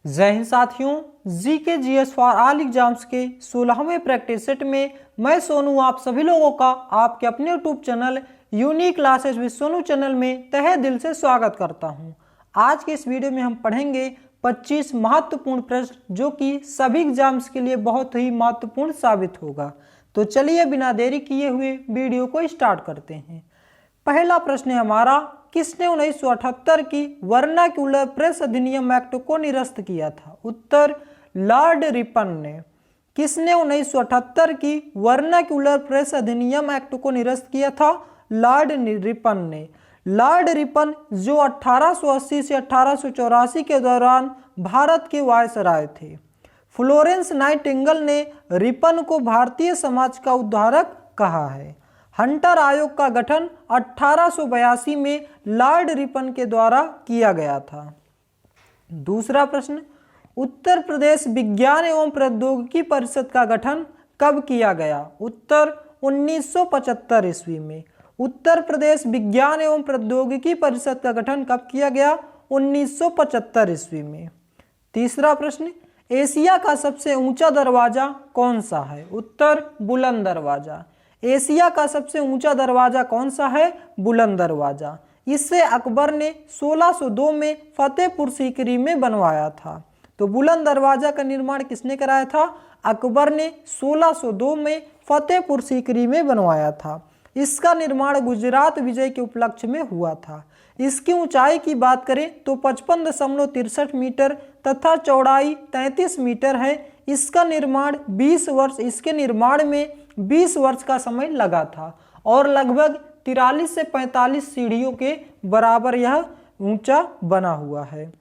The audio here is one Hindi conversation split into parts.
जय हिंद साथियों, GK GS for all exams के 16वें प्रैक्टिस सेट में मैं सोनू आप सभी लोगों का आपके अपने YouTube channel unique classes with Sonu channel में तहे दिल से स्वागत करता हूं। आज के इस वीडियो में हम पढ़ेंगे 25 महत्वपूर्ण प्रश्न जो कि सभी एग्जाम्स के लिए बहुत ही महत्वपूर्ण साबित होगा। तो चलिए बिना देरी किए हुए वीडियो को स्टार्ट करते हैं। पहला प्रश्न है हमारा, किसने 1978 की वर्नाक्यूलर प्रेस अधिनियम एक्ट को निरस्त किया था? उत्तर लॉर्ड रिपन ने। किसने 1978 की वर्नाक्यूलर प्रेस अधिनियम एक्ट को निरस्त किया था? लॉर्ड रिपन ने। लॉर्ड रिपन जो 1880 से 1884 के दौरान भारत के वायसराय थे। फ्लोरेंस नाइटिंगेल ने रिपन को भारतीय समाज का उद्धारक कहा है। हंटर आयोग का गठन 1882 में लॉर्ड रिपन के द्वारा किया गया था। दूसरा प्रश्न, उत्तर प्रदेश विज्ञान एवं प्रौद्योगिकी परिषद का गठन कब किया गया? उत्तर 1975 ईस्वी में। उत्तर प्रदेश विज्ञान एवं प्रौद्योगिकी परिषद का गठन कब किया गया? 1975 ईस्वी में। तीसरा प्रश्न, एशिया का सबसे ऊंचा दरवाजा कौन सा है? उत्तर बुलंद दरवाजा। एशिया का सबसे ऊंचा दरवाजा कौन सा है? बुलंद दरवाजा। इसे अकबर ने 1602 में फतेहपुर सीकरी में बनवाया था। तो बुलंद दरवाजा का निर्माण किसने कराया था? अकबर ने 1602 में फतेहपुर सीकरी में बनवाया था। इसका निर्माण गुजरात विजय के उपलक्ष्य में हुआ था। इसकी ऊंचाई की बात करें तो 55.63 मीटर तथा चौड़ाई 33 मीटर है। इसका निर्माण 20 वर्ष इसके निर्माण में 20 वर्ष का समय लगा था और लगभग 43 से 45 सीढ़ियों के बराबर यह ऊंचा बना हुआ है।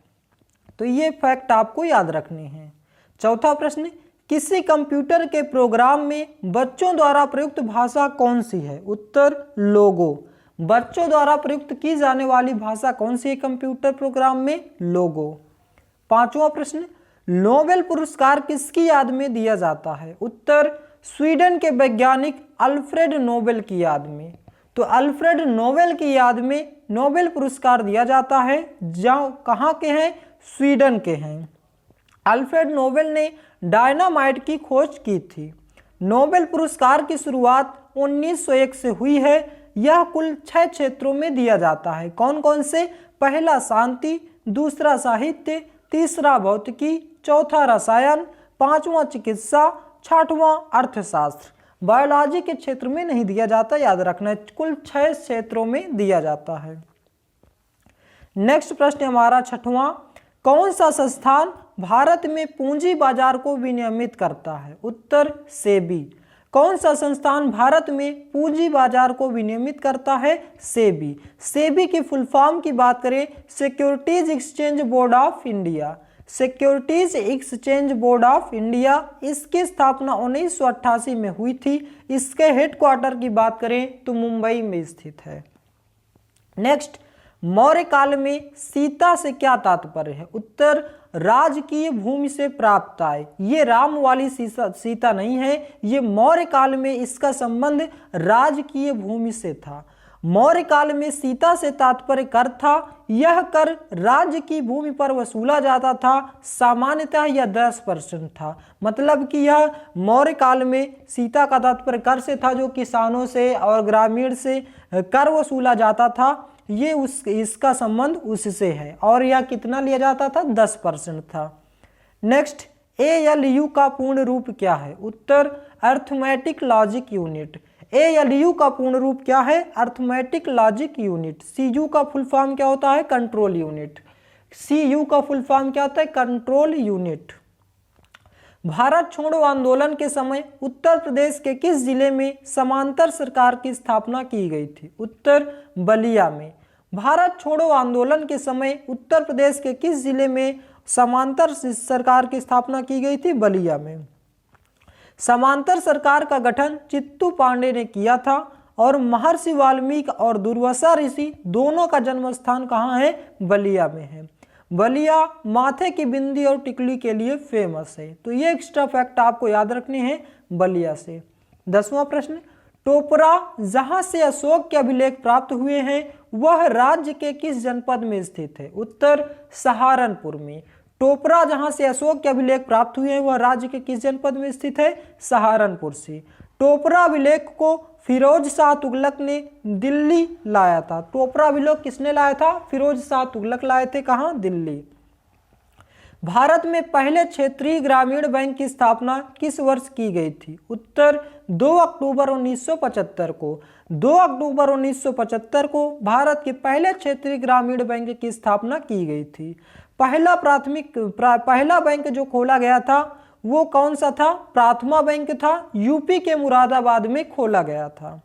तो ये फैक्ट आपको याद रखने हैं। चौथा प्रश्न, किसी कंप्यूटर के प्रोग्राम में बच्चों द्वारा प्रयुक्त भाषा कौन सी है? उत्तर लोगो। बच्चों द्वारा प्रयुक्त की जाने वाली भाषा कौन सी है कंप्यूटर प्रोग्राम में? लोगो। पांचवा प्रश्न, नोबेल पुरस्कार किसकी याद में दिया जाता है? उत्तर स्वीडन के वैज्ञानिक अल्फ्रेड नोबेल की याद में। तो अल्फ्रेड नोबेल की याद में नोबेल पुरस्कार दिया जाता है। जहाँ कहाँ के हैं? स्वीडन के हैं। अल्फ्रेड नोबेल ने डायनामाइट की खोज की थी। नोबेल पुरस्कार की शुरुआत 1901 से हुई है। यह कुल 6 क्षेत्रों में दिया जाता है। कौन कौन से? पहला शांति, दूसरा साहित्य, तीसरा भौतिकी, चौथा रसायन, पांचवा चिकित्सा, छठवां अर्थशास्त्र। बायोलॉजी के क्षेत्र में नहीं दिया जाता, याद रखना है। कुल 6 क्षेत्रों में दिया जाता है। नेक्स्ट प्रश्न हमारा छठवां, कौन सा संस्थान भारत में पूंजी बाजार को विनियमित करता है? उत्तर सेबी। कौन सा संस्थान भारत में पूंजी बाजार को विनियमित करता है? सेबी। सेबी की फुल फॉर्म की बात करें, securities exchange board of India. Securities exchange board of India, इसकी स्थापना 1988 में हुई थी। इसके हेडक्वार्टर की बात करें तो मुंबई में स्थित है। नेक्स्ट, मौर्य काल में सीता से क्या तात्पर्य है? उत्तर राजकीय भूमि से प्राप्त आय। ये राम वाली सीता नहीं है, ये मौर्य काल में इसका संबंध राजकीय भूमि से था। मौर्य काल में सीता से तात्पर्य कर था। यह कर राज्य की भूमि पर वसूला जाता था। सामान्यतः यह 10% था। मतलब कि यह मौर्य काल में सीता का तात्पर्य कर से था, जो किसानों से और ग्रामीण से कर वसूला जाता था। ये इसका संबंध उससे है और यह कितना लिया जाता था? 10% था। नेक्स्ट, ALU का पूर्ण रूप क्या है? उत्तर अर्थमेटिक लॉजिक यूनिट। ALU का पूर्ण रूप क्या है? Arithmetic logic unit. CU का फुल फॉर्म क्या होता है? Control unit. CU का फुल फॉर्म क्या होता है? Control unit. भारत छोड़ो आंदोलन के समय उत्तर प्रदेश के किस जिले में समांतर सरकार की स्थापना की गई थी? उत्तर बलिया में। भारत छोड़ो आंदोलन के समय उत्तर प्रदेश के किस जिले में समांतर सरकार की स्थापना की गई थी? बलिया में। समांतर सरकार का गठन चित्तू पांडे ने किया था और महर्षि वाल्मीकि और दुर्वासा ऋषि दोनों का जन्म स्थान कहाँ है? बलिया में है। बलिया माथे की बिंदी और टिकली के लिए फेमस है। तो ये एक्स्ट्रा फैक्ट आपको याद रखने हैं बलिया से। 10वां प्रश्न, टोपरा जहां से अशोक के अभिलेख प्राप्त हुए हैं वह राज्य के किस जनपद में स्थित है? उत्तर सहारनपुर में। टोपरा जहां से अशोक के अभिलेख प्राप्त हुए हैं वह राज्य के किस जनपद में स्थित है? सहारनपुर से। टोपरा अभिलेख को फिरोज शाह तुगलक ने दिल्ली लाया था। टोपरा अभिलेख किसने लाया था? फिरोज शाह तुगलक लाए थे। कहां? दिल्ली। भारत में पहले क्षेत्रीय ग्रामीण बैंक की स्थापना किस वर्ष की गई थी? उत्तर 2 अक्टूबर 1975 को। 2 अक्टूबर 1975 को भारत के पहले क्षेत्रीय ग्रामीण बैंक की स्थापना की गई थी। पहला बैंक जो खोला गया था वो कौन सा था? प्राथमा बैंक था, यूपी के मुरादाबाद में खोला गया था।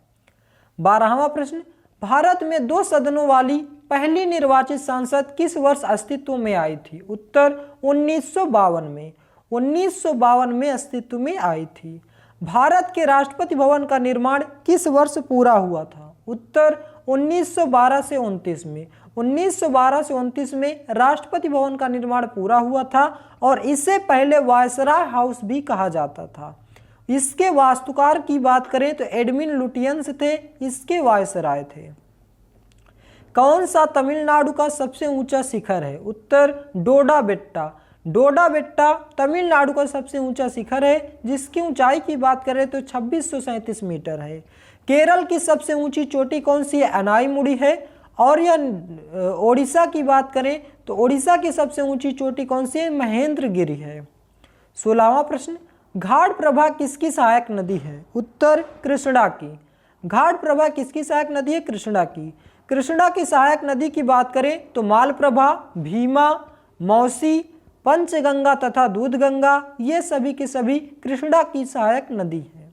12वां प्रश्न, भारत में 2 सदनों वाली पहली निर्वाचित संसद किस वर्ष अस्तित्व में आई थी? उत्तर 1952 में। 1952 में अस्तित्व में आई थी। भारत के राष्ट्रपति भवन का निर्माण किस वर्ष पूरा हुआ था? उत्तर 1912 से 29 में। 1912 से 29 में राष्ट्रपति भवन का निर्माण पूरा हुआ था और इससे पहले वायसराय हाउस भी कहा जाता था। इसके वास्तुकार की बात करें तो एडमिन लुटियंस थे, इसके वायसराय थे। कौन सा तमिलनाडु का सबसे ऊंचा शिखर है? उत्तर डोडा बेट्टा। डोडा बेट्टा तमिलनाडु का सबसे ऊंचा शिखर है, जिसकी ऊंचाई की बात करें तो 2637 मीटर है। केरल की सबसे ऊंची चोटी कौन सी है? अनाईमुड़ी है। और यह ओडिशा की बात करें तो ओडिशा की सबसे ऊंची चोटी कौन सी है? महेंद्रगिरी है। 16वां प्रश्न, घाट प्रभा किसकी सहायक नदी है? उत्तर कृष्णा की। घाट प्रभा किसकी सहायक नदी है? कृष्णा की। कृष्णा की सहायक नदी की बात करें तो मालप्रभा, भीमा, मौसी, पंचगंगा तथा दूधगंगा ये सभी की सभी कृष्णा की सहायक नदी है।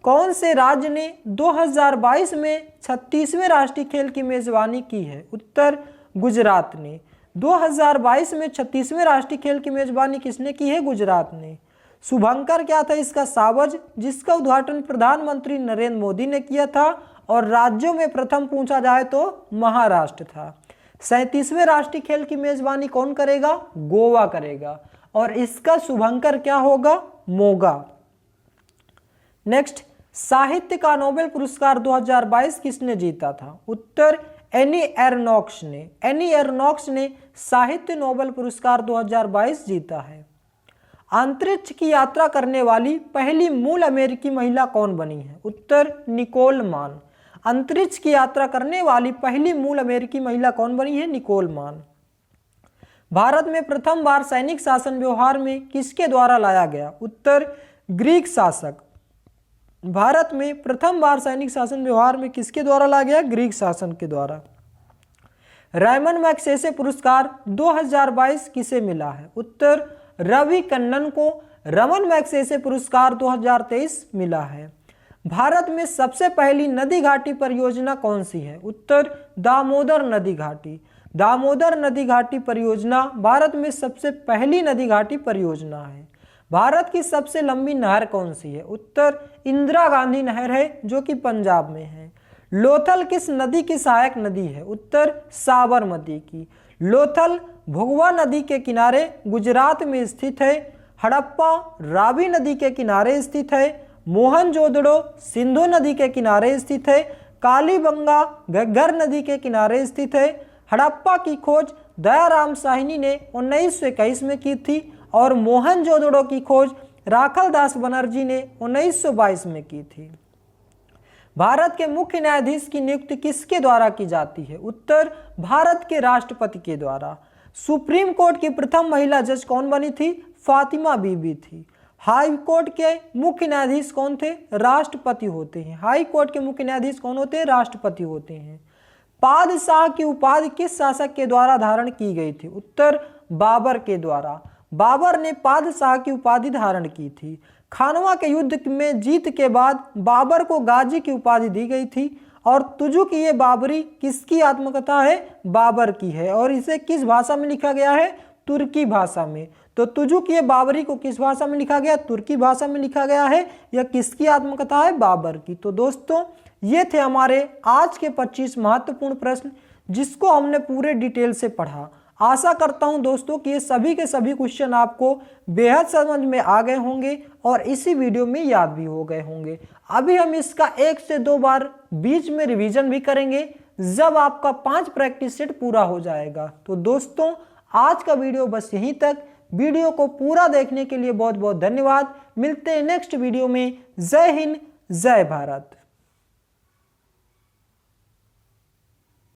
कौन से राज्य ने 2022 में 36वें राष्ट्रीय खेल की मेजबानी की है? उत्तर गुजरात ने। 2022 में 36वें राष्ट्रीय खेल की मेजबानी किसने की है? गुजरात ने। शुभंकर क्या था इसका? सावज, जिसका उद्घाटन प्रधानमंत्री नरेंद्र मोदी ने किया था और राज्यों में प्रथम पूछा जाए तो महाराष्ट्र था। 37वें राष्ट्रीय खेल की मेजबानी कौन करेगा? गोवा करेगा और इसका शुभंकर क्या होगा? मोगा। नेक्स्ट, साहित्य का नोबेल पुरस्कार 2022 किसने जीता था? उत्तर एनी एरनॉक्स ने। एनी एरनॉक्स ने साहित्य नोबेल पुरस्कार 2022 जीता है। अंतरिक्ष की यात्रा करने वाली पहली मूल अमेरिकी महिला कौन बनी है? उत्तर निकोल मान। अंतरिक्ष की यात्रा करने वाली पहली मूल अमेरिकी महिला कौन बनी है? निकोल मान। भारत में प्रथम बार सैनिक शासन व्यवहार में किसके द्वारा लाया गया? उत्तर ग्रीक शासक। भारत में प्रथम बार सैनिक शासन व्यवहार में किसके द्वारा लाया गया? ग्रीक शासन के द्वारा। रायमन मैग्सेसे पुरस्कार 2022 किसे मिला है? उत्तर रवि कन्नन को रमन मैग्सेसे पुरस्कार 2023 मिला है। भारत में सबसे पहली नदी घाटी परियोजना कौन सी है? उत्तर दामोदर नदी घाटी। दामोदर नदी घाटी परियोजना भारत में सबसे पहली नदी घाटी परियोजना है। भारत की सबसे लंबी नहर कौन सी है? उत्तर इंदिरा गांधी नहर है, जो कि पंजाब में है। लोथल किस नदी की सहायक नदी है? उत्तर साबरमती की। लोथल भोगवा नदी के किनारे गुजरात में स्थित है। हड़प्पा रावी नदी के किनारे स्थित है। मोहनजोदड़ो सिंधु नदी के किनारे स्थित है। कालीबंगा घग्गर नदी के किनारे स्थित है। हड़प्पा की खोज दयाराम साहनी ने 1921 में की थी और मोहनजोदड़ो की खोज राखलदास बनर्जी ने 1922 में की थी। भारत के मुख्य न्यायाधीश की नियुक्ति किसके द्वारा की जाती है? उत्तर भारत के राष्ट्रपति के द्वारा। सुप्रीम कोर्ट की प्रथम महिला जज कौन बनी थी? फातिमा बीबी थी। हाई कोर्ट के मुख्य न्यायाधीश कौन थे? राष्ट्रपति होते हैं। हाई कोर्ट के मुख्य न्यायाधीश कौन होते हैं? राष्ट्रपति होते हैं। पादशाह की उपाधि किस शासक के द्वारा धारण की गई थी? उत्तर बाबर के द्वारा। बाबर ने पादशाह की उपाधि धारण की थी। खानवा के युद्ध में जीत के बाद बाबर को गाजी की उपाधि दी गई थी और तुजुक ये बाबरी किसकी आत्मकथा है? बाबर की है और इसे किस भाषा में लिखा गया है? तुर्की भाषा में। तो तुजुक ये बाबरी को किस भाषा में लिखा गया? तुर्की भाषा में लिखा गया है। यह किसकी आत्मकथा है? बाबर की। तो दोस्तों ये थे हमारे आज के 25 महत्वपूर्ण प्रश्न, जिसको हमने पूरे डिटेल से पढ़ा। आशा करता हूं दोस्तों कि ये सभी के सभी क्वेश्चन आपको बेहद समझ में आ गए होंगे और इसी वीडियो में याद भी हो गए होंगे। अभी हम इसका 1 से 2 बार बीच में रिवीजन भी करेंगे जब आपका 5 प्रैक्टिस सेट पूरा हो जाएगा। तो दोस्तों आज का वीडियो बस यहीं तक। वीडियो को पूरा देखने के लिए बहुत बहुत धन्यवाद। मिलते हैं नेक्स्ट वीडियो में। जय हिंद, जय भारत।